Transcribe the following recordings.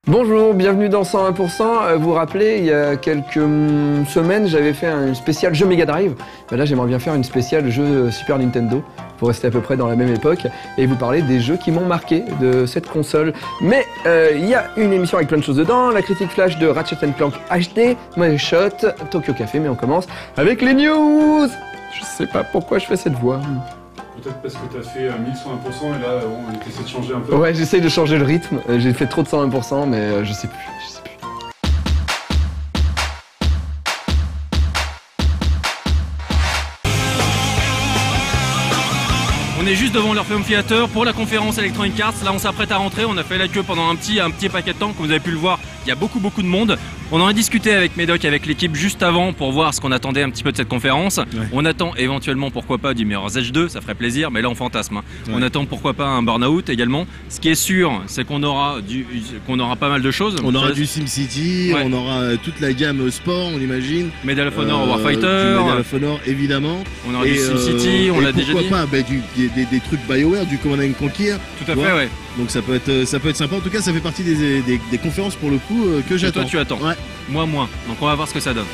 Bonjour, bienvenue dans 101%. Vous vous rappelez, il y a quelques semaines, j'avais fait un spécial jeu Mega Drive. Ben là, j'aimerais bien faire une spéciale jeu Super Nintendo pour rester à peu près dans la même époque et vous parler des jeux qui m'ont marqué de cette console. Mais il y a une émission avec plein de choses dedans, la critique flash de Ratchet & Clank HD, Money Shot, Tokyo Café, mais on commence avec les news. Je sais pas pourquoi je fais cette voix. Peut-être parce que tu as fait 1101% et là on essaie de changer un peu. Ouais, j'essaye de changer le rythme. J'ai fait trop de 101%, mais je sais plus. On est juste devant l'Orpheum Theater pour la conférence Electronic Arts. Là, on s'apprête à rentrer. On a fait la queue pendant un petit paquet de temps. Comme vous avez pu le voir, il y a beaucoup de monde. On en a discuté avec Médoc, avec l'équipe juste avant pour voir ce qu'on attendait un petit peu de cette conférence. Ouais. On attend éventuellement, pourquoi pas, du Mirror's Edge 2, ça ferait plaisir, mais là on fantasme. Hein. Ouais. On attend pourquoi pas un Burnout également. Ce qui est sûr, c'est qu'on aura pas mal de choses. On aura du SimCity, ouais. On aura toute la gamme sport, on imagine. Medal of Honor, Warfighter. Medal of Honor, évidemment. On aura du SimCity, on l'a déjà dit. Pourquoi pas des trucs BioWare, du Command & Conquer. Tout à fait, ouais. Donc ça peut être sympa. En tout cas, ça fait partie des conférences pour le coup que j'attends. Et toi, tu attends. Ouais. Moi, moins. Donc on va voir ce que ça donne.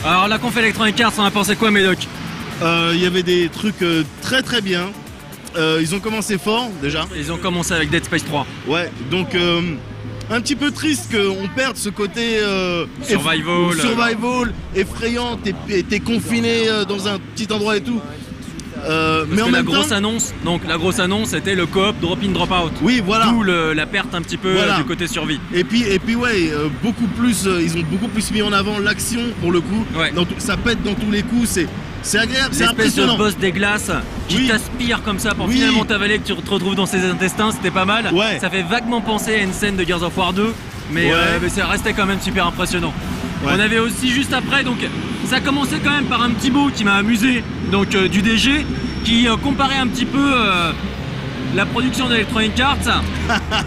Alors la conf Electronic Arts, on a pensé quoi, Médoc? Il y avait des trucs très bien. Ils ont commencé fort déjà. Ils ont commencé avec Dead Space 3. Ouais, donc un petit peu triste qu'on perde ce côté survival effrayant, t'es confiné dans un petit endroit et tout. Mais en même temps, la grosse annonce c'était le coop drop in drop out. Oui, voilà. D'où la perte un petit peu du côté survie. Et puis ouais, beaucoup plus, ils ont beaucoup plus mis en avant l'action pour le coup. Ouais. Ça pète dans tous les coups, c'est agréable, c'est impressionnant. L'espèce de boss des glaces qui t'aspire comme ça pour finalement t'avaler, que tu te retrouves dans ses intestins, c'était pas mal. Ouais. Ça fait vaguement penser à une scène de Gears of War 2, mais ça restait quand même super impressionnant. Ouais. On avait aussi juste après, donc ça commençait quand même par un petit mot qui m'a amusé, donc du DG, qui comparait un petit peu la production d'Electronic Arts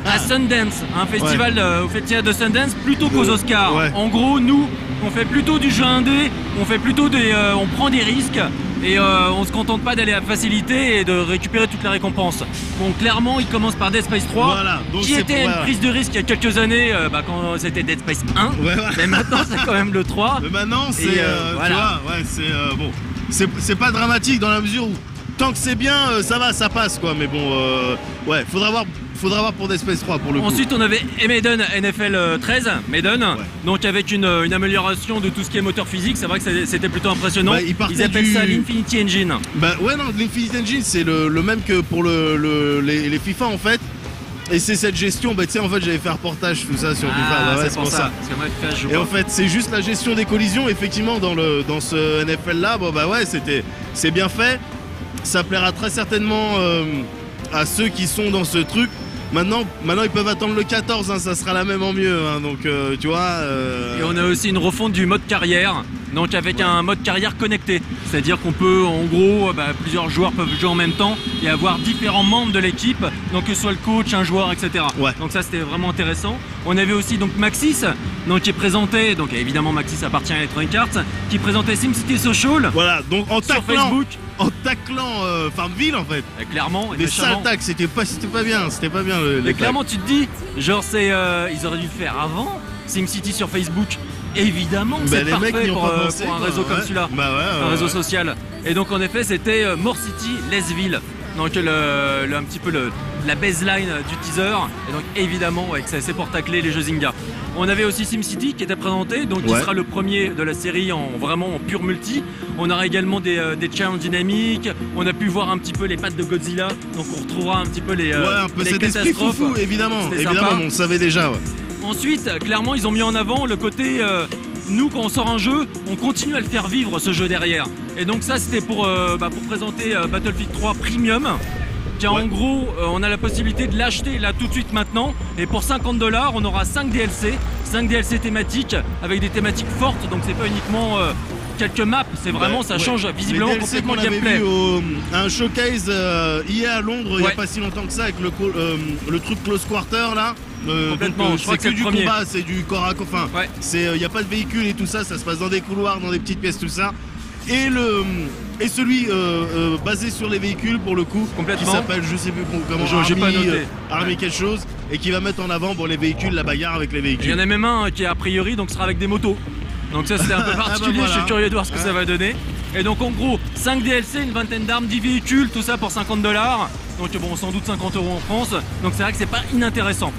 à Sundance, un festival, au festival de Sundance plutôt qu'aux Oscars. Ouais. En gros, nous, on fait plutôt du jeu indé, on fait plutôt on prend des risques et on se contente pas d'aller à facilité et de récupérer toutes les récompenses. Bon, clairement, il commence par Dead Space 3, qui était une prise de risque il y a quelques années quand c'était Dead Space 1, mais maintenant c'est quand même le 3. Mais maintenant, c'est voilà. Tu vois, bon, c'est pas dramatique dans la mesure où tant que c'est bien, ça va, ça passe quoi. Mais bon, faudra voir pour Dead Space 3 pour le coup. Ensuite, on avait Maiden NFL 13, Maiden, donc avec une amélioration de tout ce qui est moteur physique. C'est vrai que c'était plutôt impressionnant. Ils appellent ça l'Infinity Engine. Ouais, non, l'Infinity Engine, c'est le même que pour les FIFA en fait. Et c'est cette gestion, tu sais, en fait, j'avais fait un reportage tout ça sur FIFA. C'est pour ça. Et en fait, c'est juste la gestion des collisions, effectivement, dans ce NFL là. C'est bien fait. Ça plaira très certainement à ceux qui sont dans ce truc. Maintenant, ils peuvent attendre le 14, hein, ça sera la même en mieux. Hein, donc, tu vois. Et on a aussi une refonte du mode carrière, donc avec un mode carrière connecté. C'est-à-dire qu'on peut, en gros, plusieurs joueurs peuvent jouer en même temps et avoir différents membres de l'équipe, donc que ce soit le coach, un joueur, etc. Ouais. Donc ça, c'était vraiment intéressant. On avait aussi donc Maxis, donc qui présentait, donc évidemment Maxis appartient à Electronic Arts, qui présentait SimCity Social. Voilà, donc sur Facebook. En taclant Farmville en fait. Et clairement, des sales tacs, c'était pas bien. Et clairement, tu te dis, genre ils auraient dû le faire avant SimCity sur Facebook. Évidemment que c'est parfait pour un réseau comme celui-là, un réseau social. Et donc en effet, c'était More City, Lesville. Donc un petit peu la baseline du teaser. Et donc évidemment, c'est pour tacler les jeux Zynga. On avait aussi SimCity qui était présenté, donc qui sera le premier de la série en pur multi. On aura également des challenges dynamiques. On a pu voir un petit peu les pattes de Godzilla, donc on retrouvera un petit peu les catastrophes. Foufou, évidemment, on savait déjà. Ouais. Ensuite, clairement, ils ont mis en avant le côté nous, quand on sort un jeu, on continue à le faire vivre ce jeu derrière. Et donc ça, c'était pour présenter Battlefield 3 Premium. En gros, on a la possibilité de l'acheter là tout de suite maintenant, et pour 50 $, on aura 5 DLC thématiques avec des thématiques fortes, donc c'est pas uniquement quelques maps, c'est vraiment, ça change visiblement les DLC complètement le qu'on avait gameplay. vu à un showcase hier à Londres, il n'y a pas si longtemps que ça, avec le truc Close Quarter là. Complètement, donc, je crois que c'est que le du premier. combat, c'est du corps à corps. Enfin, il n'y a pas de véhicule et tout ça, ça se passe dans des couloirs, dans des petites pièces, tout ça. Et celui basé sur les véhicules pour le coup, qui s'appelle je sais plus comment, j'ai pas noté. Army quelque chose, et qui va mettre en avant les véhicules, la bagarre avec les véhicules. Il y en a même un qui a priori donc sera avec des motos. Donc ça c'était un peu particulier, voilà. Je suis curieux de voir ce que ça va donner. Et donc en gros 5 DLC, une vingtaine d'armes, 10 véhicules, tout ça pour 50 $. Donc bon, sans doute 50 € en France. Donc c'est vrai que c'est pas inintéressant.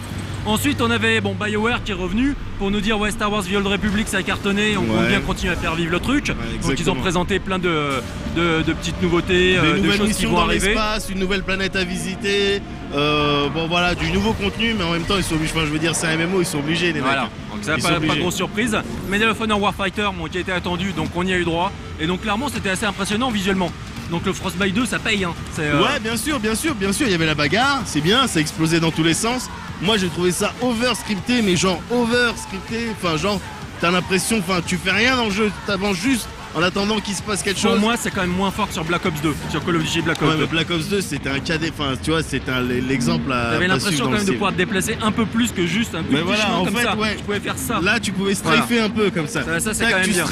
Ensuite on avait BioWare qui est revenu pour nous dire ouais, Star Wars The Old Republic ça a cartonné, on compte bien continuer à faire vivre le truc. Donc ils ont présenté plein de petites nouveautés, de choses qui vont arriver. L'espace, une nouvelle planète à visiter, bon voilà, du nouveau contenu, mais en même temps ils sont obligés, enfin, je veux dire c'est un MMO, ils sont obligés les mecs. Donc ça pas de grosse surprise. Medal of Honor Warfighter qui a été attendu, donc on y a eu droit. Et donc clairement c'était assez impressionnant visuellement. Donc le Frostbite 2 ça paye hein. Ouais bien sûr, il y avait la bagarre, c'est bien, ça explosait dans tous les sens. Moi j'ai trouvé ça over-scripté, mais genre over-scripté, enfin genre t'as l'impression, enfin tu fais rien dans le jeu, t'avances juste en attendant qu'il se passe quelque chose. Pour moi c'est quand même moins fort que sur Black Ops 2, sur Call of Duty Black Ops 2. Mais Black Ops 2 c'était un cadet, enfin tu vois c'était l'exemple à T'avais l'impression quand même de pouvoir te déplacer un peu plus que juste un petit chemin comme ça. Tu pouvais faire ça. Là tu pouvais strafer un peu comme ça. Ça c'est quand même bien.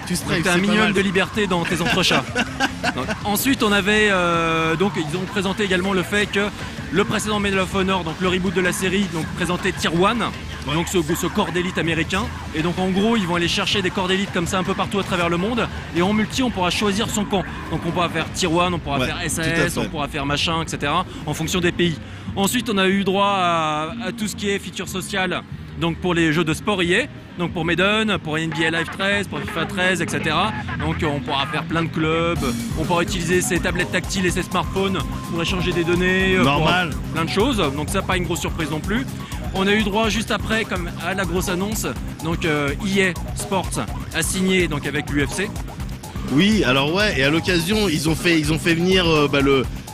Tu strafes. T'as un minimum de liberté dans tes entrechats. Ensuite on avait donc ils ont présenté également le fait que le précédent Medal of Honor, donc le reboot de la série, donc présentait Tier 1, donc ce corps d'élite américain. Et donc en gros ils vont aller chercher des corps d'élite comme ça un peu partout à travers le monde. Et en multi on pourra choisir son camp. Donc on pourra faire Tier 1, on pourra faire SAS, on pourra faire machin, etc. en fonction des pays. Ensuite on a eu droit à tout ce qui est feature sociale. Donc pour les jeux de sport EA, donc pour Madden, pour NBA Live 13, pour FIFA 13, etc. Donc on pourra faire plein de clubs, on pourra utiliser ses tablettes tactiles et ses smartphones pour échanger des données, normal, plein de choses. Donc ça pas une grosse surprise non plus. On a eu droit juste après, comme à la grosse annonce, donc EA Sports a signé donc avec l'UFC. Oui, alors ouais, et à l'occasion ils ont fait venir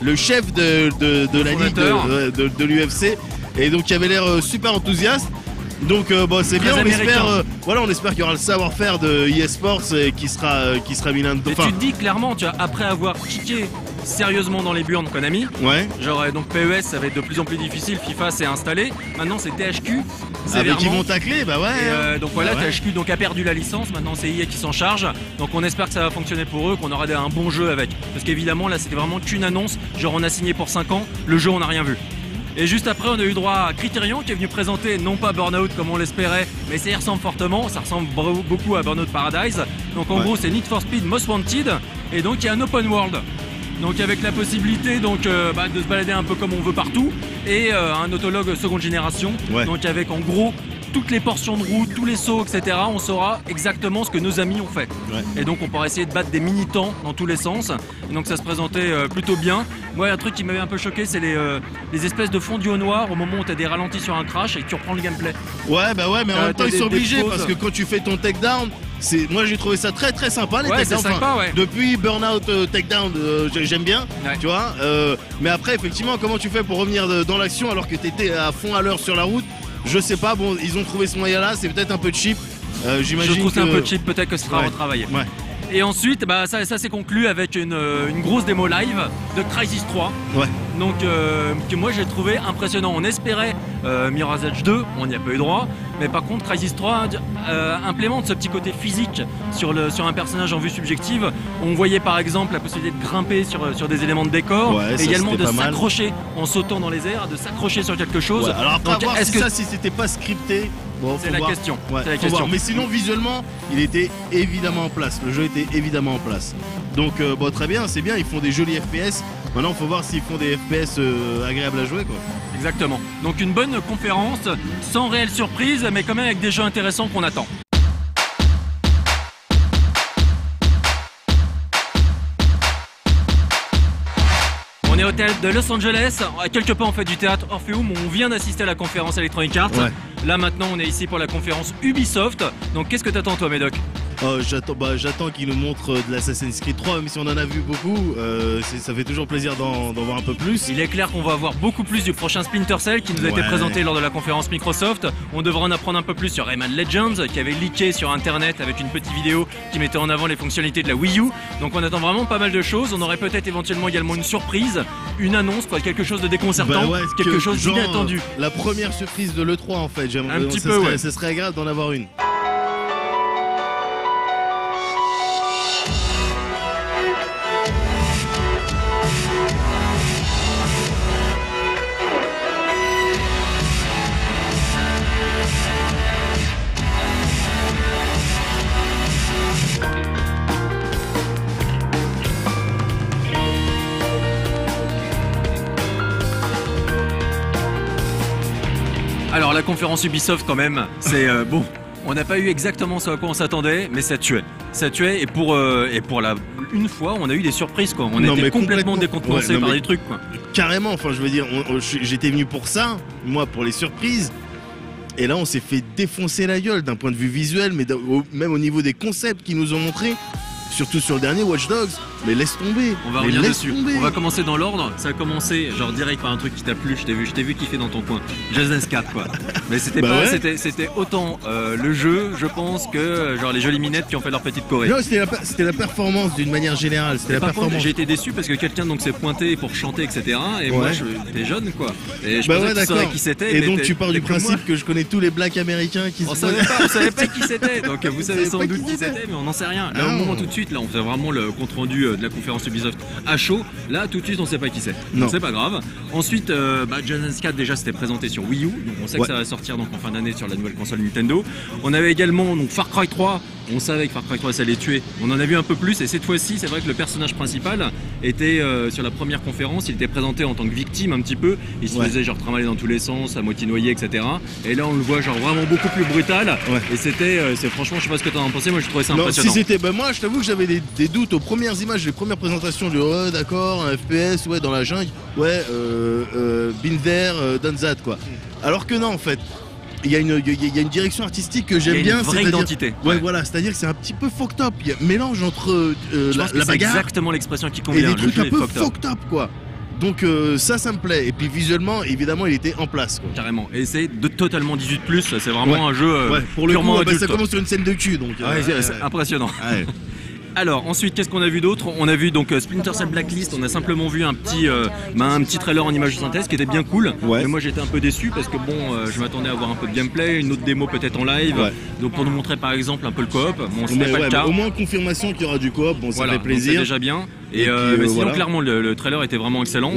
le chef de la ligue de l'UFC, et donc il avait l'air super enthousiaste. Donc c'est bien, on espère qu'il y aura le savoir-faire de EA Sports qui sera mis là-dedans. Tu te dis clairement, après avoir kické sérieusement dans les burnes Konami, genre donc PES ça va être de plus en plus difficile, FIFA s'est installé, maintenant c'est THQ sévèrement. Qui vont tacler, donc voilà, THQ donc a perdu la licence, maintenant c'est EA qui s'en charge, donc on espère que ça va fonctionner pour eux, qu'on aura un bon jeu avec, parce qu'évidemment là c'était vraiment qu'une annonce, genre on a signé pour 5 ans, le jeu on n'a rien vu. Et juste après on a eu droit à Criterion qui est venu présenter non pas Burnout comme on l'espérait, mais ça y ressemble fortement, ça ressemble beaucoup à Burnout Paradise. Donc en gros c'est Need for Speed Most Wanted, et donc il y a un open world. Donc avec la possibilité donc, de se balader un peu comme on veut partout, et un autologue seconde génération, donc avec en gros toutes les portions de route, tous les sauts, etc. On saura exactement ce que nos amis ont fait. Et donc on pourra essayer de battre des mini-temps dans tous les sens. Et donc ça se présentait plutôt bien. Moi un truc qui m'avait un peu choqué, c'est les espèces de fondus au noir au moment où tu as des ralentis sur un crash et que tu reprends le gameplay. Ouais, mais en même temps ils sont obligés parce que quand tu fais ton takedown, moi j'ai trouvé ça très très sympa les takedowns. Depuis Burnout Takedown, j'aime bien, tu vois. Mais après effectivement comment tu fais pour revenir dans l'action alors que tu étais à fond à l'heure sur la route? Je sais pas, bon ils ont trouvé ce moyen là, c'est peut-être un peu cheap. J'imagine. Je trouve c'est un peu cheap, peut-être que ce sera retravaillé. Et ensuite ça s'est conclu avec une grosse démo live de Crysis 3. Donc que moi j'ai trouvé impressionnant. On espérait Mirror's Edge 2, on n'y a pas eu droit. Mais par contre Crysis 3 implémente ce petit côté physique sur un personnage en vue subjective. On voyait par exemple la possibilité de grimper sur des éléments de décor, et également de s'accrocher en sautant dans les airs, de s'accrocher sur quelque chose. Alors après donc, voir si c'était pas scripté. Bon, c'est la question. Mais sinon visuellement il était évidemment en place. Le jeu était évidemment en place. Donc très bien, c'est bien, ils font des jolis FPS. Maintenant il faut voir s'ils font des FPS agréables à jouer quoi. Exactement. Donc une bonne conférence, sans réelle surprise, mais quand même avec des jeux intéressants qu'on attend. On est au théâtre de Los Angeles, à quelques pas en fait du théâtre Orpheum où on vient d'assister à la conférence Electronic Arts. Là maintenant on est ici pour la conférence Ubisoft. Donc qu'est-ce que t'attends toi Médoc? J'attends qu'ils nous montrent de l'Assassin's Creed 3, même si on en a vu beaucoup, ça fait toujours plaisir d'en voir un peu plus. Il est clair qu'on va avoir beaucoup plus du prochain Splinter Cell qui nous a été présenté lors de la conférence Microsoft. On devrait en apprendre un peu plus sur Rayman Legends qui avait leaké sur internet avec une petite vidéo qui mettait en avant les fonctionnalités de la Wii U. Donc on attend vraiment pas mal de choses. On aurait peut-être éventuellement également une surprise, une annonce, quoi, quelque chose de déconcertant, quelque chose d'inattendu. La première surprise de l'E3 en fait, un petit peu, ce serait agréable d'en avoir une. Alors la conférence Ubisoft quand même, c'est bon, on n'a pas eu exactement ce à quoi on s'attendait, mais ça tuait et pour une fois on a eu des surprises quoi, on était complètement décontenancé par des trucs quoi. Carrément, enfin je veux dire, j'étais venu pour ça, moi pour les surprises, et là on s'est fait défoncer la gueule d'un point de vue visuel, mais même au niveau des concepts qu'ils nous ont montrés. Surtout sur le dernier Watch Dogs, mais laisse tomber. On va revenir dessus. On va commencer dans l'ordre. Ça a commencé genre direct par un truc qui t'a plu. Je t'ai vu kiffer dans ton coin. Just Dance 4 quoi. Mais c'était c'était autant le jeu, je pense, que genre les jolies minettes qui ont fait leur petite choré. Non, c'était la performance d'une manière générale. C'était la performance. J'ai été déçu parce que quelqu'un donc s'est pointé pour chanter etc. Et moi j'étais jeune quoi. Et je pensais que tu savais qui c'était. Et donc tu pars du principe que je connais tous les blacks américains qui. On savait pas qui c'était. Donc vous savez sans doute qui c'était, mais on n'en sait rien. Là au moment tout de suite. Là, on fait vraiment le compte rendu de la conférence Ubisoft à chaud. Là, tout de suite, on sait pas qui c'est. Donc, c'est pas grave. Ensuite, Just Dance 4 déjà c'était présenté sur Wii U. Donc, on sait que ça va sortir donc en fin d'année sur la nouvelle console Nintendo. On avait également donc Far Cry 3. On savait que Far Cry 3 ça allait tuer. On en a vu un peu plus et cette fois-ci, c'est vrai que le personnage principal était sur la première conférence. Il était présenté en tant que victime un petit peu. Il se faisait genre trimballer dans tous les sens, à moitié noyé, etc. Et là, on le voit genre vraiment beaucoup plus brutal. Et c'est franchement, je sais pas ce que t'en as pensé. Moi, je trouvais ça impressionnant. Si c'était, moi, je t'avoue que j'avais des doutes aux premières images, les premières présentations de d'accord, un FPS, dans la jungle, been there, done that quoi. Alors que non en fait. Il y a une direction artistique que j'aime bien. Il y a une vraie identité. Voilà, c'est-à-dire que c'est un petit peu fucked up. Il y a un mélange entre la bagarre. C'est exactement l'expression qui convient. Et des trucs un peu fucked up quoi. Donc ça me plaît. Et puis visuellement, évidemment, il était en place quoi. Carrément. Et c'est totalement 18+. C'est vraiment un jeu pour le purement coup, adulte. Ça commence sur une scène de cul donc. C'est impressionnant. Alors ensuite qu'est-ce qu'on a vu d'autre? On a vu donc Splinter Cell Blacklist, on a simplement vu un petit trailer en image de synthèse qui était bien cool. Mais moi j'étais un peu déçu parce que je m'attendais à voir un peu de gameplay, une autre démo peut-être en live. Donc pour nous montrer par exemple un peu le coop, c'était pas le cas. Au moins confirmation qu'il y aura du coop, ça fait plaisir. C'est déjà bien. Mais sinon clairement le trailer était vraiment excellent.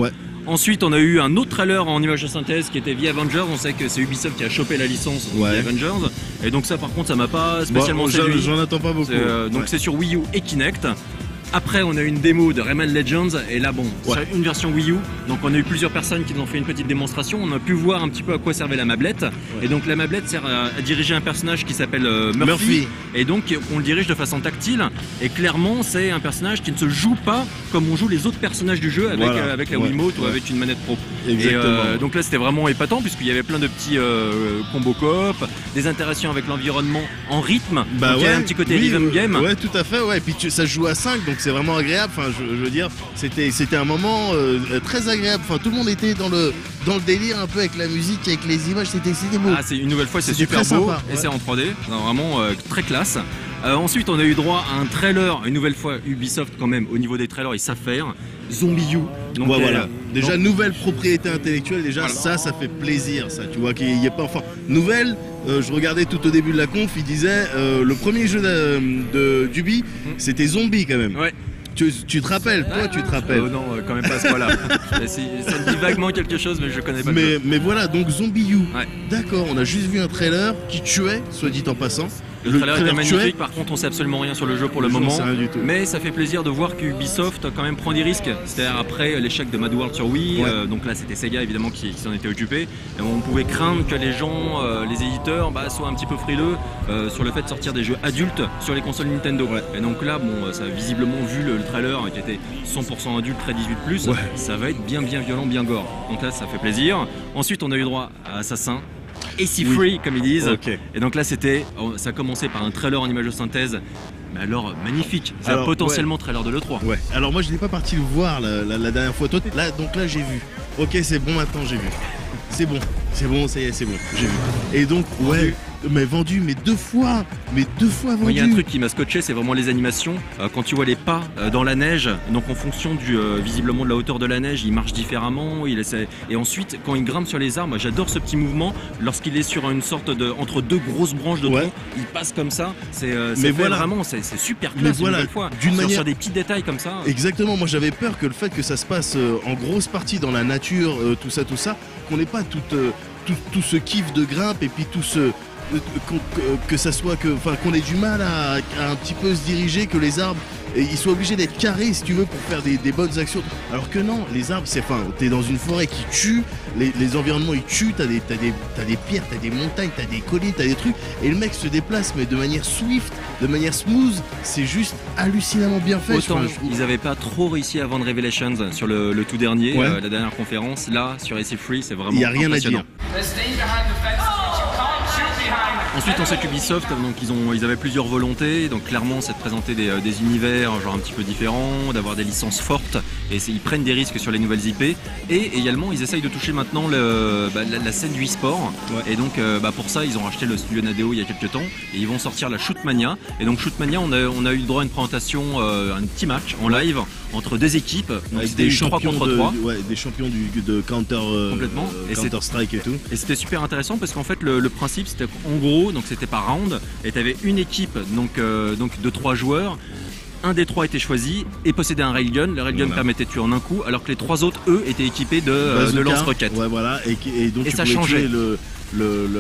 Ensuite, on a eu un autre trailer en image de synthèse qui était The Avengers. On sait que c'est Ubisoft qui a chopé la licence The Avengers. Et donc ça, par contre, ça m'a pas spécialement séduit. J'en attends pas beaucoup. Donc c'est sur Wii U et Kinect. Après, on a eu une démo de Rayman Legends et là, c'est une version Wii U. Donc, on a eu plusieurs personnes qui nous ont fait une petite démonstration. On a pu voir un petit peu à quoi servait la mablette. Et donc, la mablette sert à diriger un personnage qui s'appelle Murphy. Et donc, on le dirige de façon tactile. Et clairement, c'est un personnage qui ne se joue pas comme on joue les autres personnages du jeu avec la Wiimote ou avec une manette pro. Exactement. Et donc là, c'était vraiment épatant puisqu'il y avait plein de petits combos coop, des interactions avec l'environnement en rythme. Donc, il y a un petit côté rhythm game. Ouais, tout à fait. Et puis ça se joue à 5, donc c'est vraiment agréable. Enfin, je veux dire, c'était un moment très agréable. Enfin, tout le monde était dans le délire un peu avec la musique, avec les images. C'était beau. C'est une nouvelle fois, c'est super beau sympa, et c'est en 3D. Vraiment très classe. Ensuite, on a eu droit à un trailer. Une nouvelle fois, Ubisoft quand même. Au niveau des trailers, ils savent faire. Zombie U. Donc déjà nouvelle propriété intellectuelle. Déjà ça fait plaisir. Ça, tu vois qu'il n'y ait pas enfin nouvelle. Je regardais tout au début de la conf, il disait le premier jeu d'Ubi, c'était Zombie quand même. Tu te rappelles, toi tu te rappelles. Non, quand même pas à ce point-là. Ça me dit vaguement quelque chose, mais je connais pas. Mais voilà, donc Zombie U. D'accord, on a juste vu un trailer qui tuait, soit dit en passant. Le trailer était magnifique, par contre on sait absolument rien sur le jeu pour le moment. Mais ça fait plaisir de voir qu'Ubisoft quand même prend des risques. C'est-à-dire après l'échec de Mad World sur Wii, donc là c'était Sega évidemment qui s'en était occupé. Et on pouvait craindre que les gens, les éditeurs, soient un petit peu frileux sur le fait de sortir des jeux adultes sur les consoles Nintendo. Et donc là, ça a visiblement vu le trailer qui était 100% adulte, très 18+, ça va être bien violent, bien gore. Donc là ça fait plaisir. Ensuite on a eu droit à Assassin. AC Free comme ils disent. Ok. Et donc là ça a commencé par un trailer en image de synthèse, mais alors magnifique. C'est Alors, potentiellement trailer de l'E3. Ouais. Alors moi je n'ai pas parti le voir la dernière fois. Toi, donc là j'ai vu. Ok, c'est bon, maintenant j'ai vu. C'est bon, ça y est, c'est bon, j'ai vu. Et donc ouais, mais vendu, mais deux fois vendu. Il y a un truc qui m'a scotché, c'est vraiment les animations. Quand tu vois les pas dans la neige, donc en fonction visiblement de la hauteur de la neige, il marche différemment. Et ensuite, quand il grimpe sur les arbres, j'adore ce petit mouvement. Lorsqu'il est sur une sorte entre deux grosses branches de tronc, il passe comme ça. C'est vraiment, c'est super classe une nouvelle fois. Sur des petits détails comme ça. Exactement. Moi, j'avais peur que le fait que ça se passe en grosse partie dans la nature, tout ça, qu'on n'ait pas tout ce kiff de grimpe et puis tout ce que ça soit qu'on ait du mal à un petit peu se diriger, que les arbres ils soient obligés d'être carrés si tu veux pour faire des bonnes actions, alors que non, les arbres t'es dans une forêt qui tue, les environnements ils tuent, t'as des pierres, t'as des montagnes, t'as des collines, t'as des trucs, et le mec se déplace mais de manière swift, de manière smooth, c'est juste hallucinamment bien fait. Autant ils n'avaient pas trop réussi à vendre Revelations sur le tout dernier, la dernière conférence, là sur AC Free c'est vraiment impressionnant. Il n'y a rien à dire. Ensuite on sait qu'Ubisoft, donc ils avaient plusieurs volontés, donc clairement c'est de présenter des univers genre un petit peu différents, d'avoir des licences fortes, et ils prennent des risques sur les nouvelles IP, et également ils essayent de toucher maintenant la scène du e-sport, et donc pour ça ils ont racheté le studio Nadeo il y a quelques temps, et ils vont sortir la Shootmania, et donc Shootmania on a eu le droit à une présentation, un petit match en live entre deux équipes, donc c'était 3 contre 3. Des champions de Counter-Strike et tout. Et c'était super intéressant parce qu'en fait le principe c'était en gros, donc c'était par round, et tu avais une équipe donc de 3 joueurs. Un des 3 était choisi et possédait un railgun. Le railgun permettait de tuer en un coup, alors que les 3 autres, eux, étaient équipés de lance-roquettes. Ouais, voilà. Et donc tu ça pouvais changeait. tuer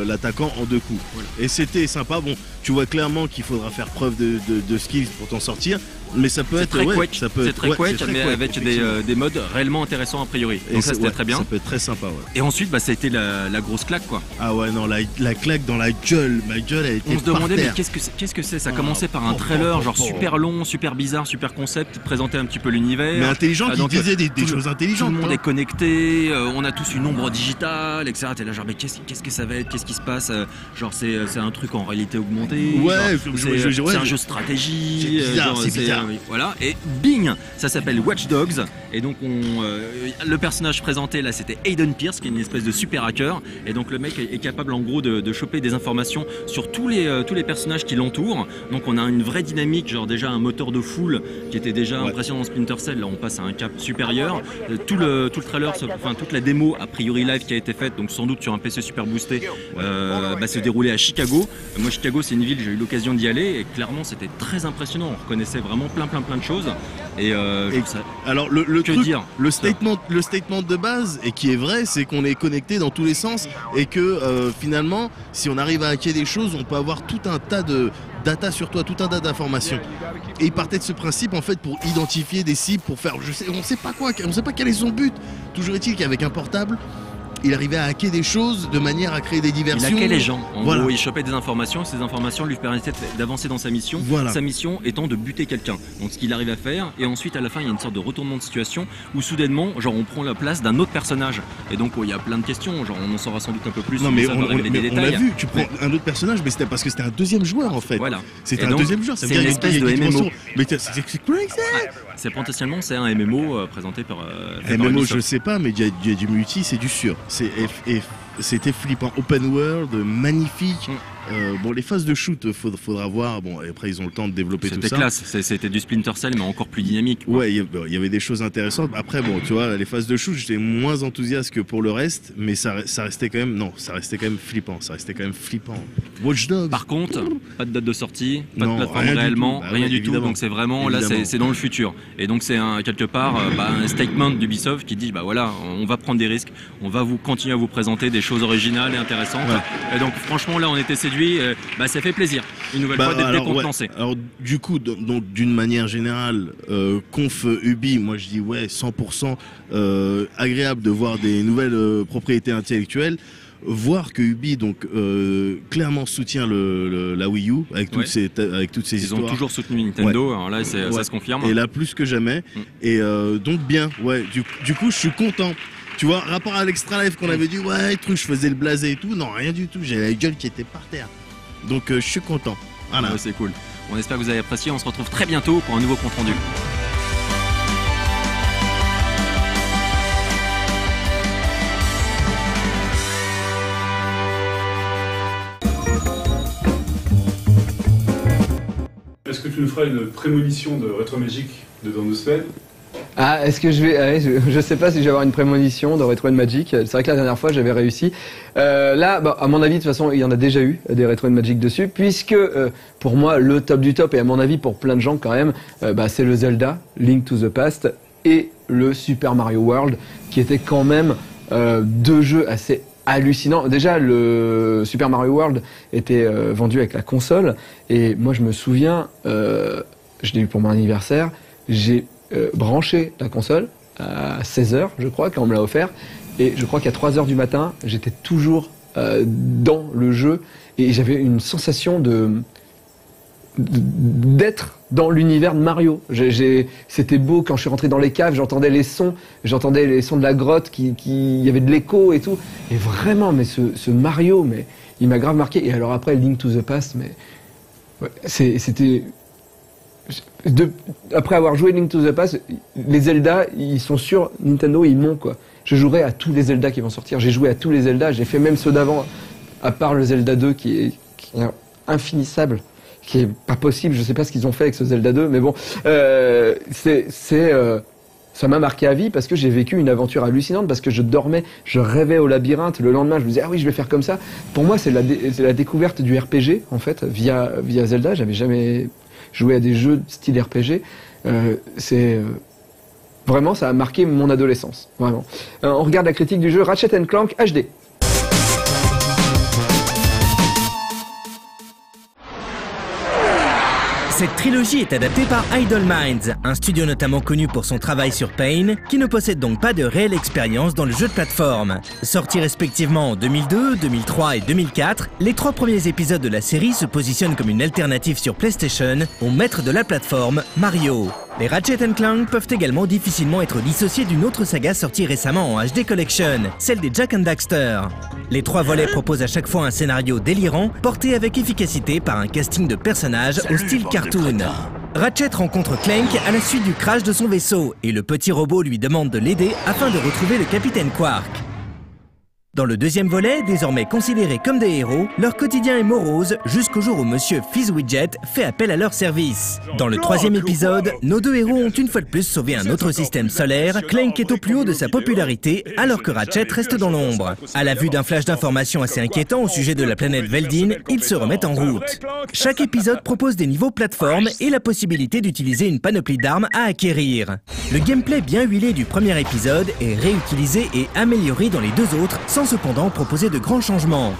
l'attaquant en 2 coups. Voilà. Et c'était sympa. Bon, tu vois clairement qu'il faudra faire preuve de skills pour t'en sortir. Mais ça peut être très Quake, c'est très Quake, mais avec des modes réellement intéressants a priori. Donc ça c'était très bien. Ça peut être très sympa. Ouais. Et ensuite ça a été la grosse claque quoi. Ah ouais non, la claque dans la gueule, ma gueule elle était. On se demandait mais qu'est-ce que c'est. Ça a commencé par un trailer genre super long, super bizarre, super concept, qui présentait un petit peu l'univers. Mais intelligent, qui disait des choses intelligentes. Tout le monde est connecté, on a tous une ombre digitale, etc. T'es là genre mais qu'est-ce que ça va être, qu'est-ce qui se passe, genre c'est un truc en réalité augmentée. Ouais, c'est un jeu stratégie. C'est bizarre. Voilà, et bing, ça s'appelle Watch Dogs, et donc le personnage présenté là c'était Aiden Pierce, qui est une espèce de super hacker, et donc le mec est capable en gros de choper des informations sur tous les personnages qui l'entourent. Donc on a une vraie dynamique, genre déjà un moteur de foule qui était déjà impressionnant dans Splinter Cell, là on passe à un cap supérieur. Tout le trailer, toute la démo a priori live qui a été faite, donc sans doute sur un PC super boosté, se déroulait à Chicago. Moi Chicago c'est une ville, j'ai eu l'occasion d'y aller, et clairement c'était très impressionnant, on reconnaissait vraiment plein de choses. Et alors le statement de base, et qui est vrai, c'est qu'on est connecté dans tous les sens, et que finalement si on arrive à hacker des choses, on peut avoir tout un tas de data sur toi, tout un tas d'informations. Et il partait de ce principe en fait pour identifier des cibles, pour faire on sait pas quel est son but. Toujours est-il qu'avec un portable il arrivait à hacker des choses de manière à créer des diversions. Il hackait les gens. En gros, il chopait des informations. Ces informations lui permettaient d'avancer dans sa mission. Voilà. Sa mission étant de buter quelqu'un. Donc, ce qu'il arrive à faire. Et ensuite, à la fin, il y a une sorte de retournement de situation où soudainement, genre, on prend la place d'un autre personnage. Et donc, il y a plein de questions. Genre, on en saura sans doute un peu plus. Non, mais on l'a vu. Tu prends un autre personnage, mais c'était parce que c'était un deuxième joueur en fait. Voilà. C'était un deuxième joueur. C'est une espèce de MMO. Mais c'est crazy. C'est potentiellement un MMO présenté par. MMO, je sais pas, mais il y a du multi, c'est du sûr. C'était flippant, open world, magnifique. Bon, les phases de shoot, faudra voir. Bon, et après ils ont le temps de développer tout ça. C'était classe, c'était du Splinter Cell, mais encore plus dynamique. Quoi. Ouais, il y avait des choses intéressantes. Après, bon, tu vois, les phases de shoot, j'étais moins enthousiaste que pour le reste, mais ça restait quand même flippant. Watch Dogs. Par contre, pas de date de sortie, pas de plateforme réellement, rien du tout. Donc c'est vraiment là, c'est dans le futur. Et donc c'est quelque part un statement d'Ubisoft qui dit bah voilà, on va prendre des risques, on va continuer à vous présenter des choses originales et intéressantes. Ouais. Et donc franchement là, on était séduits. Ça fait plaisir une nouvelle fois d'être décontenancé. Alors du coup, donc d'une manière générale, conf Ubi, moi je dis 100% agréable de voir des nouvelles propriétés intellectuelles. Voir que Ubi donc clairement soutient la Wii U avec toutes ces histoires. Ils ont toujours soutenu Nintendo, alors là ça se confirme. Et là plus que jamais. Et donc bien, du coup je suis content. Tu vois, rapport à l'Extra Life qu'on avait dit, ouais, truc, je faisais le blasé et tout. Non, rien du tout. J'ai la gueule qui était par terre. Donc, je suis content. Voilà. Ouais, c'est cool. On espère que vous avez apprécié. On se retrouve très bientôt pour un nouveau compte rendu. Est-ce que tu nous feras une prémonition de Retro Magic de dans 2 semaines? Ah, est-ce que je vais... ah, je sais pas si je vais avoir une prémonition de Retro Magic. C'est vrai que la dernière fois, j'avais réussi. Là, bah, à mon avis, de toute façon, il y en a déjà eu des Retro Magic dessus, puisque pour moi, le top du top, et à mon avis pour plein de gens quand même, bah, c'est le Zelda, Link to the Past, et le Super Mario World, qui étaient quand même 2 jeux assez hallucinants. Déjà, le Super Mario World était vendu avec la console, et moi, je me souviens, je l'ai eu pour mon anniversaire, j'ai branché la console à 16h, je crois, quand on me l'a offert. Et je crois qu'à 3h du matin, j'étais toujours dans le jeu. Et j'avais une sensation d'être dans l'univers de Mario. C'était beau quand je suis rentré dans les caves, j'entendais les sons de la grotte, il y avait de l'écho et tout. Et vraiment, mais ce Mario, mais il m'a grave marqué. Et alors après, Link to the Past, mais ouais, c'était... Après avoir joué Link to the Past, les Zelda, ils sont sur Nintendo, ils m'ont quoi. Je jouerai à tous les Zelda qui vont sortir. J'ai joué à tous les Zelda, j'ai fait même ceux d'avant, à part le Zelda 2 qui est infinissable, qui est pas possible. Je sais pas ce qu'ils ont fait avec ce Zelda 2, mais bon, ça m'a marqué à vie parce que j'ai vécu une aventure hallucinante, parce que je dormais, je rêvais au labyrinthe. Le lendemain, je me disais ah oui, je vais faire comme ça. Pour moi, c'est la découverte du RPG en fait via Zelda. J'avais jamais joué à des jeux style RPG. Vraiment, ça a marqué mon adolescence. Vraiment. On regarde la critique du jeu Ratchet & Clank HD. Cette trilogie est adaptée par Idle Minds, un studio notamment connu pour son travail sur Pain, qui ne possède donc pas de réelle expérience dans le jeu de plateforme. Sortis respectivement en 2002, 2003 et 2004, les 3 premiers épisodes de la série se positionnent comme une alternative sur PlayStation au maître de la plateforme, Mario. Les Ratchet & Clank peuvent également difficilement être dissociés d'une autre saga sortie récemment en HD Collection, celle des Jak & Daxter. Les 3 volets proposent à chaque fois un scénario délirant, porté avec efficacité par un casting de personnages au style cartoon. Ratchet rencontre Clank à la suite du crash de son vaisseau, et le petit robot lui demande de l'aider afin de retrouver le capitaine Quark. Dans le deuxième volet, désormais considérés comme des héros, leur quotidien est morose jusqu'au jour où Monsieur Fizzwidget fait appel à leur service. Dans le troisième épisode, nos 2 héros ont une fois de plus sauvé un autre système solaire. Clank est au plus haut de sa popularité alors que Ratchet reste dans l'ombre. À la vue d'un flash d'informations assez inquiétant au sujet de la planète Veldin, ils se remettent en route. Chaque épisode propose des niveaux plateforme et la possibilité d'utiliser une panoplie d'armes à acquérir. Le gameplay bien huilé du premier épisode est réutilisé et amélioré dans les 2 autres, sans cependant proposer de grands changements.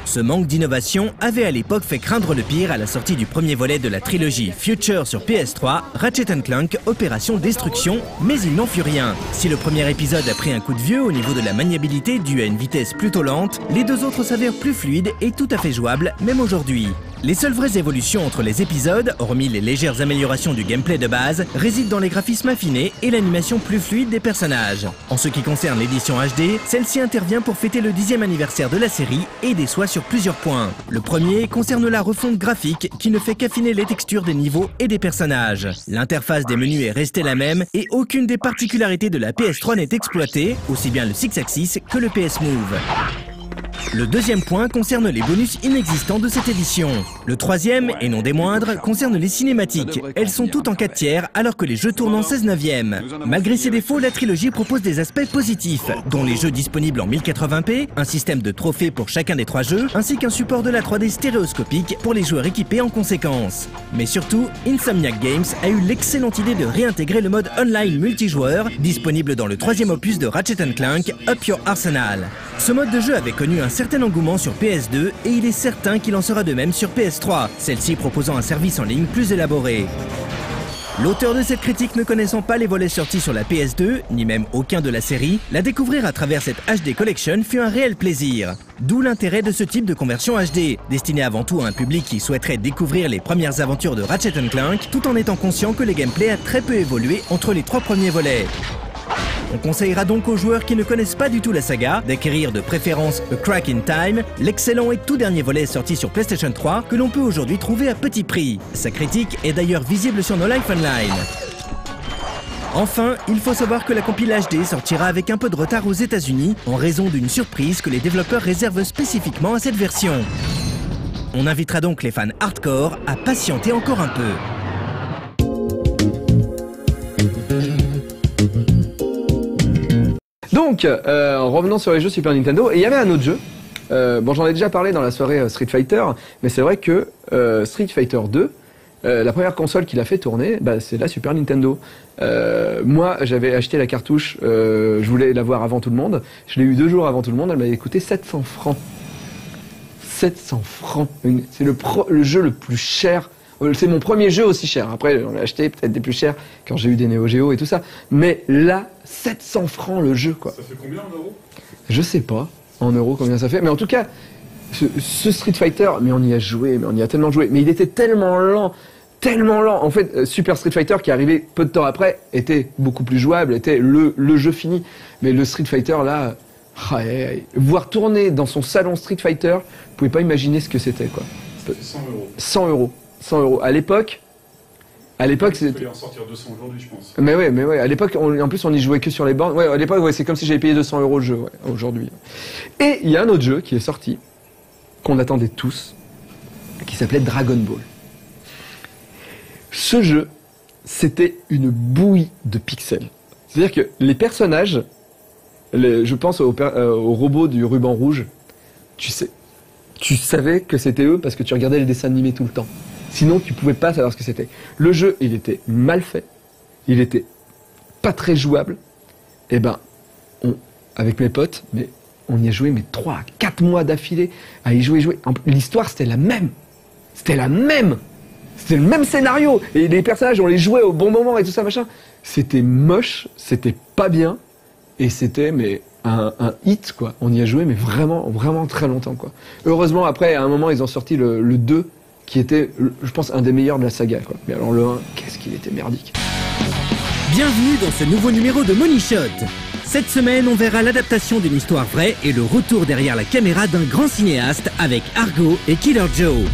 Ce manque d'innovation avait à l'époque fait craindre le pire à la sortie du premier volet de la trilogie Future sur PS3, Ratchet & Clank Opération Destruction, mais il n'en fut rien. Si le premier épisode a pris un coup de vieux au niveau de la maniabilité due à une vitesse plutôt lente, les 2 autres s'avèrent plus fluides et tout à fait jouables, même aujourd'hui. Les seules vraies évolutions entre les épisodes, hormis les légères améliorations du gameplay de base, résident dans les graphismes affinés et l'animation plus fluide des personnages. En ce qui concerne l'édition HD, celle-ci intervient pour fêter le 10e anniversaire de la série et déçoit sur plusieurs points. Le premier concerne la refonte graphique qui ne fait qu'affiner les textures des niveaux et des personnages. L'interface des menus est restée la même et aucune des particularités de la PS3 n'est exploitée, aussi bien le Six-Axis que le PS Move. Le deuxième point concerne les bonus inexistants de cette édition. Le troisième, et non des moindres, concerne les cinématiques. Elles sont toutes en 4/3 alors que les jeux tournent en 16/9. Malgré ses défauts, la trilogie propose des aspects positifs, dont les jeux disponibles en 1080p, un système de trophées pour chacun des 3 jeux, ainsi qu'un support de la 3D stéréoscopique pour les joueurs équipés en conséquence. Mais surtout, Insomniac Games a eu l'excellente idée de réintégrer le mode online multijoueur, disponible dans le 3e opus de Ratchet & Clank, Up Your Arsenal. Ce mode de jeu avait connu un certain engouement sur PS2 et il est certain qu'il en sera de même sur PS3, celle-ci proposant un service en ligne plus élaboré. L'auteur de cette critique ne connaissant pas les volets sortis sur la PS2, ni même aucun de la série, la découvrir à travers cette HD Collection fut un réel plaisir. D'où l'intérêt de ce type de conversion HD, destiné avant tout à un public qui souhaiterait découvrir les premières aventures de Ratchet & Clank, tout en étant conscient que le gameplay a très peu évolué entre les 3 premiers volets. On conseillera donc aux joueurs qui ne connaissent pas du tout la saga d'acquérir de préférence A Crack in Time, l'excellent et tout dernier volet sorti sur PlayStation 3 que l'on peut aujourd'hui trouver à petit prix. Sa critique est d'ailleurs visible sur No Life Online. Enfin, il faut savoir que la compile HD sortira avec un peu de retard aux États-Unis en raison d'une surprise que les développeurs réservent spécifiquement à cette version. On invitera donc les fans hardcore à patienter encore un peu. Donc, revenons sur les jeux Super Nintendo, et il y avait un autre jeu. Bon, j'en ai déjà parlé dans la soirée Street Fighter, mais c'est vrai que Street Fighter 2, la première console qu'il a fait tourner, bah, c'est la Super Nintendo. Moi, j'avais acheté la cartouche, je voulais l'avoir avant tout le monde. Je l'ai eu 2 jours avant tout le monde, elle m'avait coûté 700 francs. 700 francs. C'est le jeu le plus cher. C'est mon premier jeu aussi cher. Après, on l'a acheté peut-être des plus chers quand j'ai eu des Neo Geo et tout ça. Mais là, 700 francs le jeu, quoi. Ça fait combien en euros? Je sais pas en euros combien ça fait. Mais en tout cas, ce Street Fighter, mais on y a joué, mais on y a tellement joué. Mais il était tellement lent. Tellement lent. En fait, Super Street Fighter, qui est arrivé peu de temps après, était beaucoup plus jouable, était le jeu fini. Mais le Street Fighter, là, voir tourner dans son salon Street Fighter, vous pouvez pas imaginer ce que c'était, quoi. C'était 100 euros. 100 euros. 100 euros. À l'époque, c'était... Il peut y en sortir 200 aujourd'hui, je pense. Mais ouais. À l'époque, en plus, on y jouait que sur les bornes. Ouais, à l'époque, ouais, c'est comme si j'avais payé 200 euros le jeu, ouais, aujourd'hui. Et il y a un autre jeu qui est sorti, qu'on attendait tous, qui s'appelait Dragon Ball. Ce jeu, c'était une bouillie de pixels. C'est-à-dire que les personnages, je pense au robot du ruban rouge, tu savais que c'était eux parce que tu regardais les dessins animés tout le temps. Sinon, tu pouvais pas savoir ce que c'était. Le jeu, il était mal fait, il était pas très jouable. Et ben, avec mes potes, mais on y a joué 3 à 4 mois d'affilée à y jouer. L'histoire, c'était la même. C'était le même scénario. Et les personnages, on les jouait au bon moment et tout ça, machin. C'était moche, c'était pas bien. Et c'était, un hit, quoi. On y a joué, mais vraiment, vraiment très longtemps, quoi. Heureusement, après, à un moment, ils ont sorti le 2, qui était, je pense, un des meilleurs de la saga, quoi. Mais alors le 1, qu'est-ce qu'il était merdique. Bienvenue dans ce nouveau numéro de Money Shot. Cette semaine, on verra l'adaptation d'une histoire vraie et le retour derrière la caméra d'un grand cinéaste avec Argo et Killer Joe.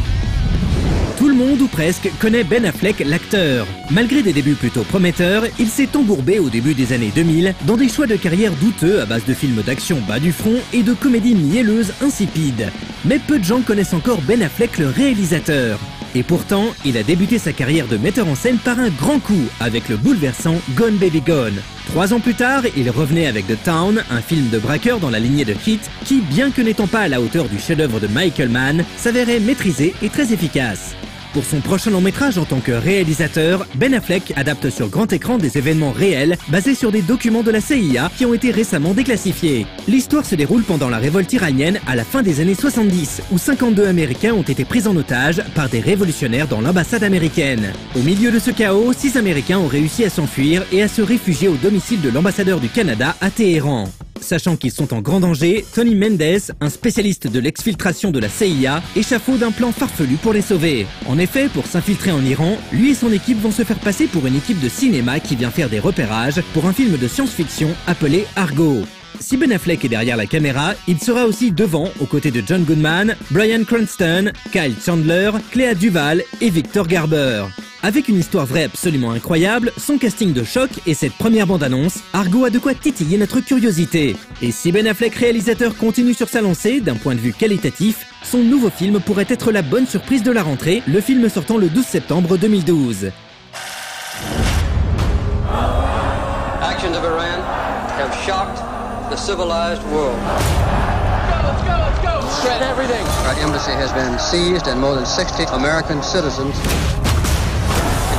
Tout le monde, ou presque, connaît Ben Affleck, l'acteur. Malgré des débuts plutôt prometteurs, il s'est embourbé au début des années 2000 dans des choix de carrière douteux à base de films d'action bas du front et de comédies mielleuses insipides. Mais peu de gens connaissent encore Ben Affleck, le réalisateur. Et pourtant, il a débuté sa carrière de metteur en scène par un grand coup avec le bouleversant Gone Baby Gone. 3 ans plus tard, il revenait avec The Town, un film de braqueur dans la lignée de Heat, qui, bien que n'étant pas à la hauteur du chef-d'œuvre de Michael Mann, s'avérait maîtrisé et très efficace. Pour son prochain long métrage en tant que réalisateur, Ben Affleck adapte sur grand écran des événements réels basés sur des documents de la CIA qui ont été récemment déclassifiés. L'histoire se déroule pendant la révolte iranienne à la fin des années 70, où 52 Américains ont été pris en otage par des révolutionnaires dans l'ambassade américaine. Au milieu de ce chaos, 6 Américains ont réussi à s'enfuir et à se réfugier au domicile de l'ambassadeur du Canada à Téhéran. Sachant qu'ils sont en grand danger, Tony Mendes, un spécialiste de l'exfiltration de la CIA, échafaude un plan farfelu pour les sauver. En effet, pour s'infiltrer en Iran, lui et son équipe vont se faire passer pour une équipe de cinéma qui vient faire des repérages pour un film de science-fiction appelé Argo. Si Ben Affleck est derrière la caméra, il sera aussi devant, aux côtés de John Goodman, Bryan Cranston, Kyle Chandler, Cléa Duvall et Victor Garber. Avec une histoire vraie absolument incroyable, son casting de choc et cette première bande-annonce, Argo a de quoi titiller notre curiosité. Et si Ben Affleck, réalisateur, continue sur sa lancée, d'un point de vue qualitatif, son nouveau film pourrait être la bonne surprise de la rentrée, le film sortant le 12 septembre 2012. Actions of Iran have shocked the civilized world. Let's go! Shred everything! Our embassy has been seized and more than 60 American citizens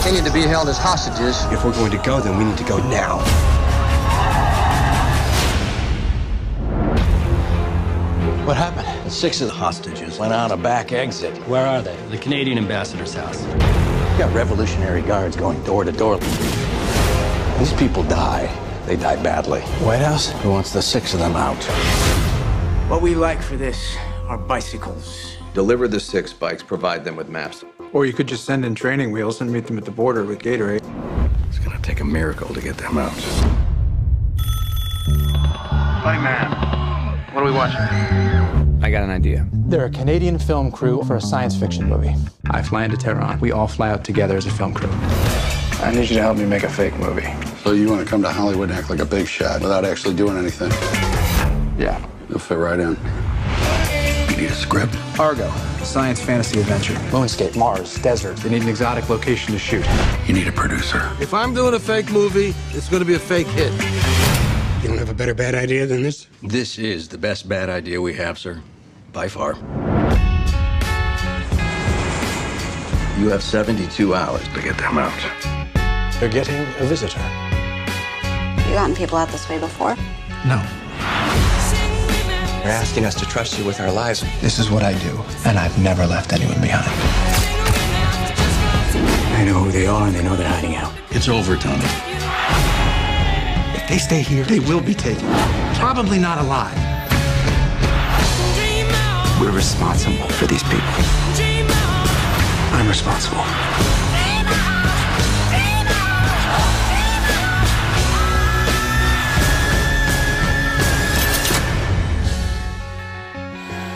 continue to be held as hostages. If we're going to go, then we need to go now. What happened? 6 of the hostages went out a back exit. Where are they? The Canadian ambassador's house. We got Revolutionary Guards going door to door. These people die. They die badly. White House? Who wants the 6 of them out? What we like for this are bicycles. Deliver the 6 bikes, provide them with maps. Or you could just send in training wheels and meet them at the border with Gatorade. It's gonna take a miracle to get them out. Buddy man, what are we watching? I got an idea. They're a Canadian film crew for a science fiction movie. I fly into Tehran. We all fly out together as a film crew. I need you to help me make a fake movie. So you want to come to Hollywood and act like a big shot without actually doing anything? Yeah. You'll fit right in. You need a script? Argo, science fantasy adventure. Moonscape, Mars, desert. They need an exotic location to shoot. You need a producer. If I'm doing a fake movie, it's going to be a fake hit. You don't have a better bad idea than this? This is the best bad idea we have, sir. By far. You have 72 hours to get them out. They're getting a visitor. You gotten people out this way before? No. You're asking us to trust you with our lives. This is what I do, and I've never left anyone behind. I know who they are, and they know they're hiding out. It's over, Tony. If they stay here, they will be taken. Probably not alive. We're responsible for these people. I'm responsible.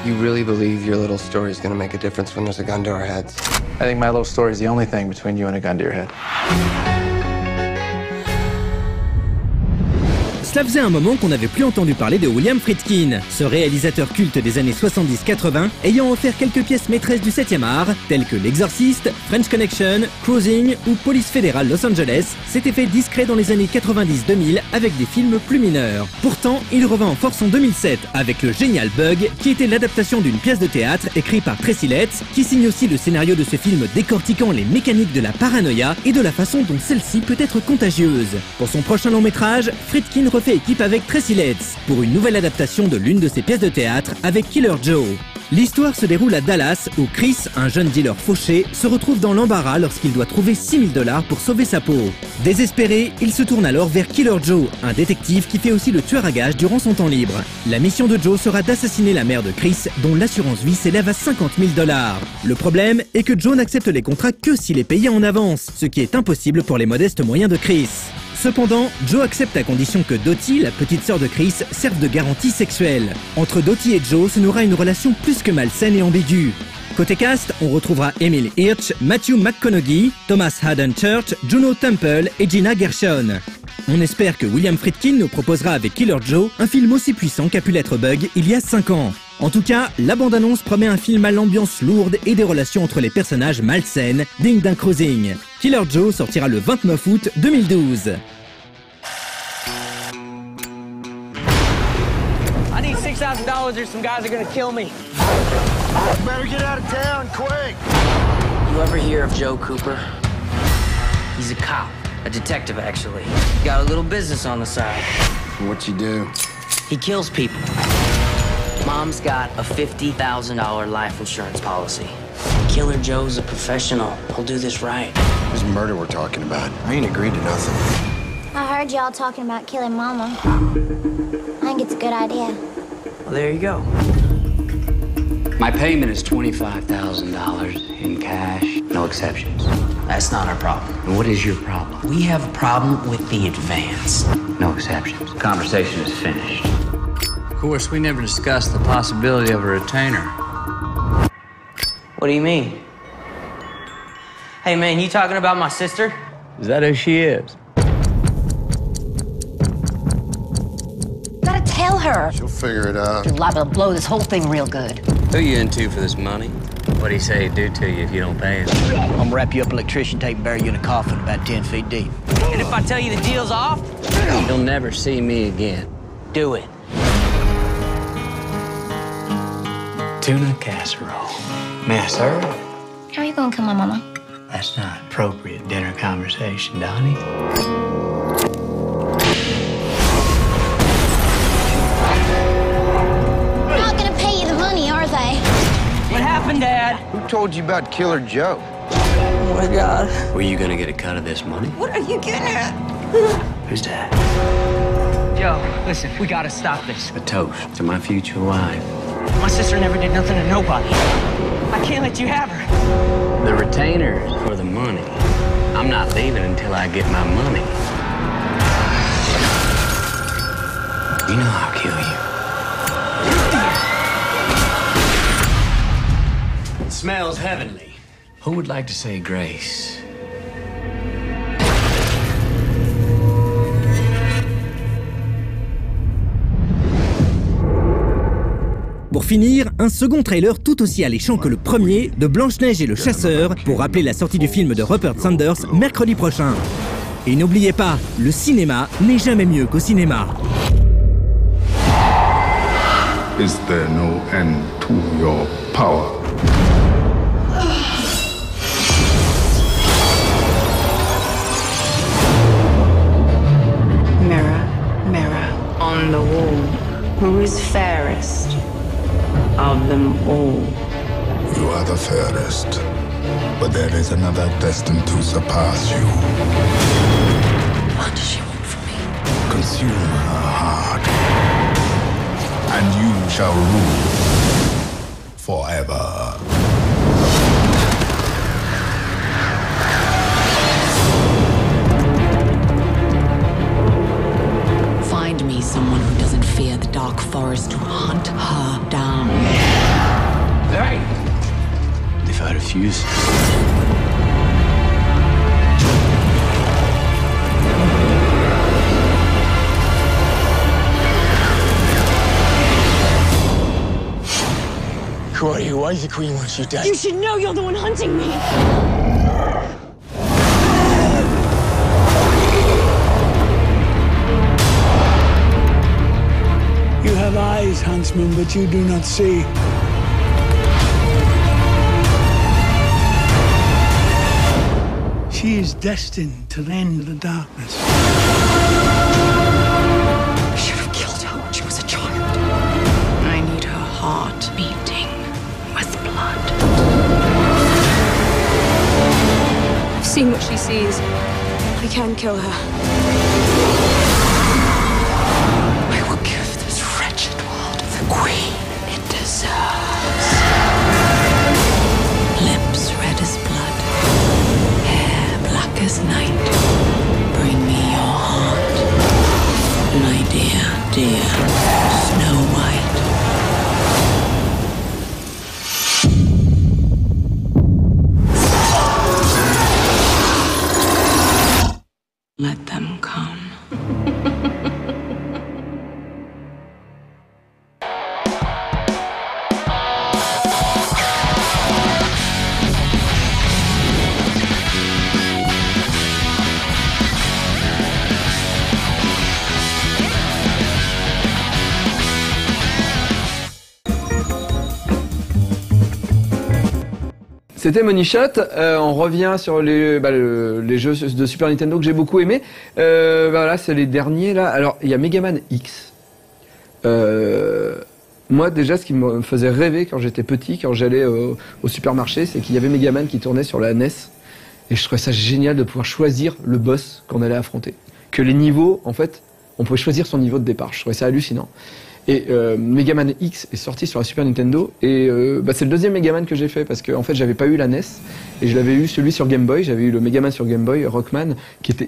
You really believe your little story is going to make a difference when there's a gun to our heads? I think my little story is the only thing between you and a gun to your head. Cela faisait un moment qu'on n'avait plus entendu parler de William Friedkin, ce réalisateur culte des années 70-80, ayant offert quelques pièces maîtresses du 7e art, telles que L'Exorciste, French Connection, Cruising ou Police fédérale Los Angeles, s'était fait discret dans les années 90-2000 avec des films plus mineurs. Pourtant, il revint en force en 2007 avec le génial Bug, qui était l'adaptation d'une pièce de théâtre écrite par Tracy Letts, qui signe aussi le scénario de ce film décortiquant les mécaniques de la paranoïa et de la façon dont celle-ci peut être contagieuse. Pour son prochain long métrage, Friedkin refait équipe avec Tracy Letts pour une nouvelle adaptation de l'une de ses pièces de théâtre avec Killer Joe. L'histoire se déroule à Dallas où Chris, un jeune dealer fauché, se retrouve dans l'embarras lorsqu'il doit trouver $6 000 pour sauver sa peau. Désespéré, il se tourne alors vers Killer Joe, un détective qui fait aussi le tueur à gages durant son temps libre. La mission de Joe sera d'assassiner la mère de Chris, dont l'assurance vie s'élève à $50 000. Le problème est que Joe n'accepte les contrats que s'il est payé en avance, ce qui est impossible pour les modestes moyens de Chris. Cependant, Joe accepte à condition que Dottie, la petite sœur de Chris, serve de garantie sexuelle. Entre Dottie et Joe se nouera une relation plus que malsaine et ambiguë. Côté cast, on retrouvera Emile Hirsch, Matthew McConaughey, Thomas Haden Church, Juno Temple et Gina Gershon. On espère que William Friedkin nous proposera avec Killer Joe un film aussi puissant qu'a pu l'être Bug il y a 5 ans. En tout cas, la bande-annonce promet un film à l'ambiance lourde et des relations entre les personnages malsaines, digne d'un Cruising. Killer Joe sortira le 29 août 2012. I need $6,000 or some guys are gonna kill me. Better get out of town, quick! You ever hear of Joe Cooper? He's a cop, a detective actually. Got a little business on the side. What'd you do? He kills people. Mom's got a $50,000 life insurance policy. Killer Joe's a professional. He'll do this right. This murder we're talking about. I ain't agreed to nothing. I heard y'all talking about killing Mama. I think it's a good idea. Well, there you go. My payment is $25,000 in cash, no exceptions. That's not our problem. And what is your problem? We have a problem with the advance. No exceptions. Conversation is finished. Of course, we never discussed the possibility of a retainer. What do you mean? Hey, man, you talking about my sister? Is that who she is? Gotta tell her. She'll figure it out. You're liable to blow this whole thing real good. Who you into for this money? What'd he say he'd do to you if you don't pay him? I'm gonna wrap you up in electrician tape and bury you in a coffin about 10 feet deep. And if I tell you the deal's off? You'll never see me again. Do it. Tuna casserole. May I serve? How are you gonna kill my mama? That's not appropriate dinner conversation, Donnie. They're not gonna pay you the money, are they? What happened, Dad? Who told you about Killer Joe? Oh, my God. Were you gonna get a cut of this money? What are you getting at? Who's that? Joe, listen, we gotta stop this. A toast to my future wife. My sister never did nothing to nobody. I can't let you have her. The retainer's for the money. I'm not leaving until I get my money. You know I'll kill you. It smells heavenly. Who would like to say grace? Pour finir, un second trailer tout aussi alléchant que le premier de Blanche-Neige et le Chasseur pour rappeler la sortie du film de Rupert Sanders mercredi prochain. Et n'oubliez pas, le cinéma n'est jamais mieux qu'au cinéma. Is there no end to your power? Mirror, mirror on the wall, who is fairest of them all? You are the fairest, but there is another destined to surpass you. What does she want from me? Consume her heart, and you shall rule forever. Find me someone who doesn't fear the dark forest to hunt her down. Hey! They've had a fuse. Who are you? Why is the queen wants you dead? You should know you're the one hunting me! You have eyes, huntsman, but you do not see. She is destined to end the darkness. I should have killed her when she was a child. I need her heart beating with blood. I've seen what she sees. I can kill her. I will give this wretched world the queen it deserves. Lips red as blood, hair black as night. Bring me your heart, my dear, dear Snow White. Let them come. C'était Money Shot. On revient sur les jeux de Super Nintendo que j'ai beaucoup aimé. Voilà, c'est les derniers là. Alors, il y a Mega Man X. Moi, déjà, ce qui me faisait rêver quand j'étais petit, quand j'allais au supermarché, c'est qu'il y avait Mega Man qui tournait sur la NES. Et je trouvais ça génial de pouvoir choisir le boss qu'on allait affronter. Que les niveaux, en fait, on pouvait choisir son niveau de départ. Je trouvais ça hallucinant. Et Mega Man X est sorti sur la Super Nintendo et c'est le deuxième Mega Man que j'ai fait parce que en fait j'avais pas eu la NES et je l'avais eu celui sur Game Boy, j'avais eu le Mega Man sur Game Boy, Rockman, qui était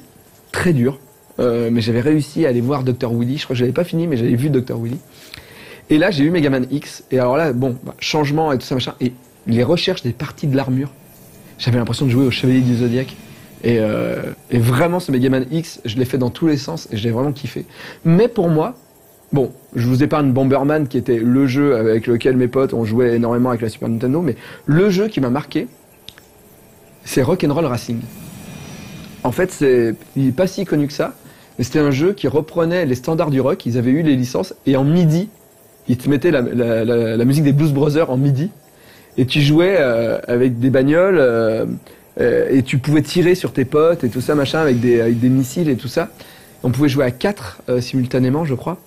très dur, mais j'avais réussi à aller voir Dr. Wily, je crois que j'avais pas fini mais j'avais vu Dr. Wily. Et là j'ai eu Mega Man X et alors là changement et tout ça machin et les recherches des parties de l'armure, j'avais l'impression de jouer au Chevalier du Zodiac. Et vraiment ce Mega Man X, je l'ai fait dans tous les sens et j'ai vraiment kiffé. Mais pour moi, bon, je vous épargne Bomberman qui était le jeu avec lequel mes potes ont joué énormément avec la Super Nintendo, mais le jeu qui m'a marqué, c'est Rock'n'Roll Racing. En fait, il n'est pas si connu que ça, mais c'était un jeu qui reprenait les standards du rock, ils avaient eu les licences, et en MIDI, ils te mettaient la musique des Blues Brothers en MIDI, et tu jouais avec des bagnoles, et tu pouvais tirer sur tes potes et tout ça, machin, avec des missiles et tout ça. On pouvait jouer à 4 simultanément, je crois.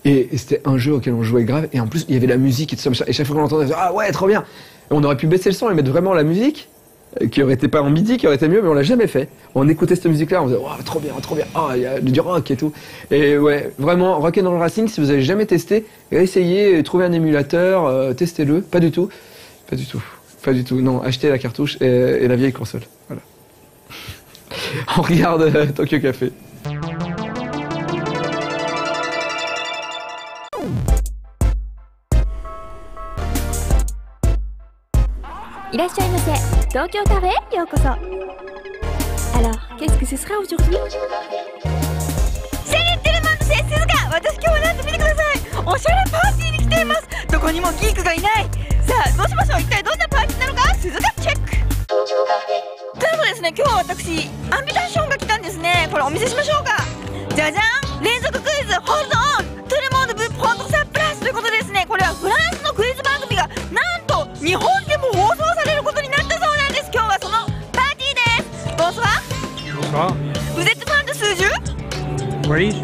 Et c'était un jeu auquel on jouait grave. Et en plus, il y avait la musique et tout ça, machin. Et chaque fois qu'on l'entendait, on disait, ah ouais, trop bien. Et on aurait pu baisser le son et mettre vraiment la musique, qui aurait été pas en MIDI, qui aurait été mieux, mais on l'a jamais fait. On écoutait cette musique-là, on disait, oh, trop bien, trop bien. Oh, il y a du rock et tout. Et ouais, vraiment, Rock'n'Roll Racing, si vous avez jamais testé, essayez, trouvez un émulateur, testez-le. Pas du tout. Pas du tout. Pas du tout. Non, achetez la cartouche et la vieille console. Voilà. On regarde Tokyo Café. いらっしゃいませ。東京カフェへようこそ。Alors, qu'est-ce que ce sera aujourd'hui? Salut tout le monde, c'est Suzuka. 私今日はなんと見てください。おしゃれパーティーに来ています。どこにもギークがいない。さあどうしましょう。一体どんなパーティーなのか、鈴鹿チェック。ということでですね、今日は私アンビターションが来たんですね。これお見せしましょうか。じゃじゃん、連続クイズホールドオントゥルモンドブプロントサプラスということでですね、これはフランスのクイズ番組がなんと日本でも放送されることになったそうなんです。今日はそのパーティーです。Bonsoir. Bonsoir. Vous êtes fan de ce jeu? Oui.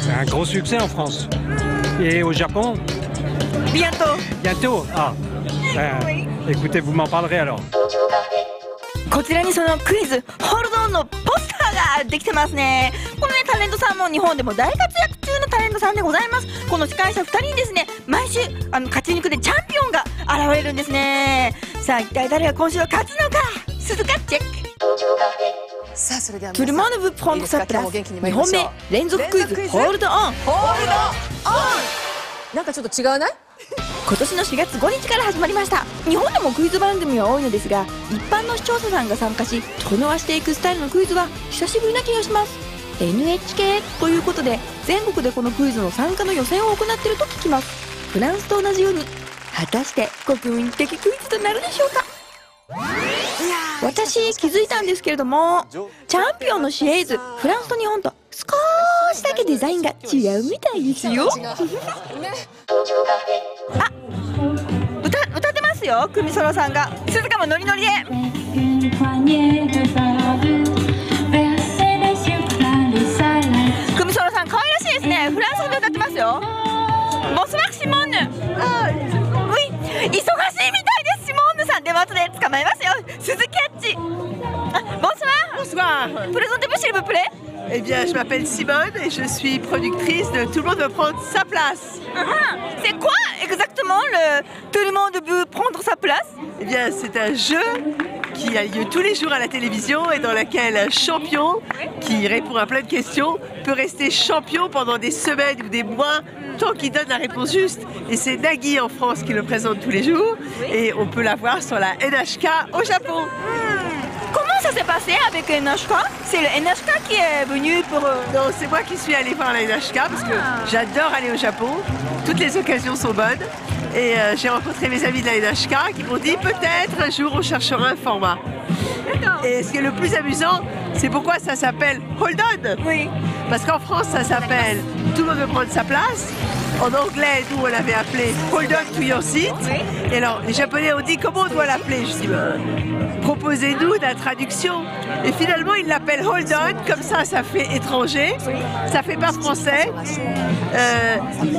C'est un gros succès en France. Et au Japon? Bientôt. Bientôt. Ah. Oui. Écoutez, vous m'en parlerez alors. こちらにそのクイズホールドオンのポスターができてますね。このねタレントさんも日本でも大活躍中のタレントさんでございます。この司会者2人にですね、毎週勝ち抜くでチャンピオンが現れるんですね。さあ一体誰が今週は勝つのか、鈴鹿チェック。さあそれではトゥルモンドブプロントサプラス2本目連続クイズホールドオン。ホールドオン。なんかちょっと違わない？今年の4月5日から始まりました。日本でもクイズ番組は多いのですが、一般の視聴者さんが参加し問い回していくスタイルのクイズは久しぶりな気がします。 NHK ということで全国でこのクイズの参加の予選を行っていると聞きます。フランスと同じように果たして国民的クイズとなるでしょうか。私気づいたんですけれども、チャンピオンのシエーズフランスと日本と少しだけデザインが違うみたいですよ。あ、歌ってますよ、クミソロさんが。鈴鹿もノリノリで。クミソロさん可愛らしいですね。フランス語で歌ってますよ。ボスマクシモンヌ。うい、忙しいみたいです。シモンヌさん、でも後で捕まえますよ。鈴キャッチ。Bonsoir. Présentez-vous s'il vous plaît. Eh bien, je m'appelle Simone et je suis productrice de Tout le monde veut prendre sa place. C'est quoi exactement le Tout le monde veut prendre sa place? Eh bien, c'est un jeu qui a lieu tous les jours à la télévision et dans lequel un champion qui répond à plein de questions peut rester champion pendant des semaines ou des mois tant qu'il donne la réponse juste. Et c'est Nagui en France qui le présente tous les jours et on peut la voir sur la NHK au Japon. Comment ça s'est passé avec NHK? C'est le NHK qui est venu pour... Non, c'est moi qui suis allée voir la NHK parce que j'adore aller au Japon. Toutes les occasions sont bonnes. Et j'ai rencontré mes amis de la NHK qui m'ont dit peut-être un jour on cherchera un format. Et ce qui est le plus amusant, c'est pourquoi ça s'appelle Hold On. Oui. Parce qu'en France, ça s'appelle Tout le monde veut prendre sa place. En anglais, nous, on l'avait appelé Hold On to your seat. Oui. Et alors, les Japonais ont dit comment on doit l'appeler. Je dis, proposez-nous la traduction. Et finalement, ils l'appellent Hold On. Comme ça fait étranger. Ça fait pas français.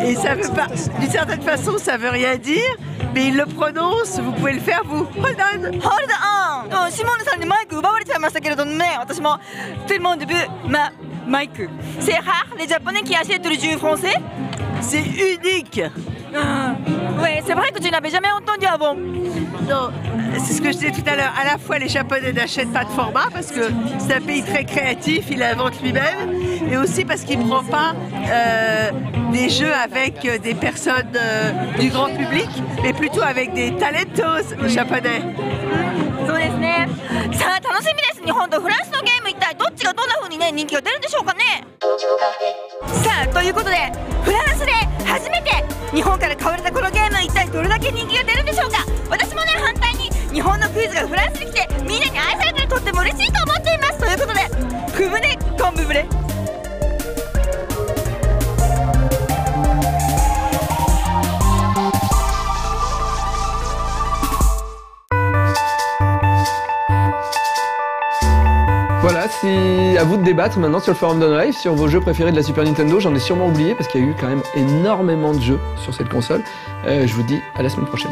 Et ça veut pas... D'une certaine façon, ça veut rien dire. Mais ils le prononcent. Vous pouvez le faire, vous. Hold On. Hold On. シモンヌさんにマイク奪われちゃいましたけれどもね、私もtout le monde veut ma mic. C'est rare les Japonais qui achètent le jeu français. C'est unique. Oui, c'est vrai que tu n'avais jamais entendu avant. Non, c'est ce que je disais tout à l'heure. À la fois, les Japonais n'achètent pas de format parce que c'est un pays très créatif, il invente lui-même, et aussi parce qu'il ne prend pas des jeux avec des personnes du grand public, mais plutôt avec des talentos japonais. そうですね。さあ楽しみです。日本とフランスのゲーム、一体どっちがどんな風にね人気が出るんでしょうかね。さあということでフランスで初めて日本から買われたこのゲーム、一体どれだけ人気が出るんでしょうか。私もね反対に日本のクイズがフランスに来てみんなに愛されてるとっても嬉しいと思っています。ということでクブネコンブブレ。Voilà, c'est à vous de débattre maintenant sur le forum d'Unlive sur vos jeux préférés de la Super Nintendo. J'en ai sûrement oublié parce qu'il y a eu quand même énormément de jeux sur cette console. Je vous dis à la semaine prochaine.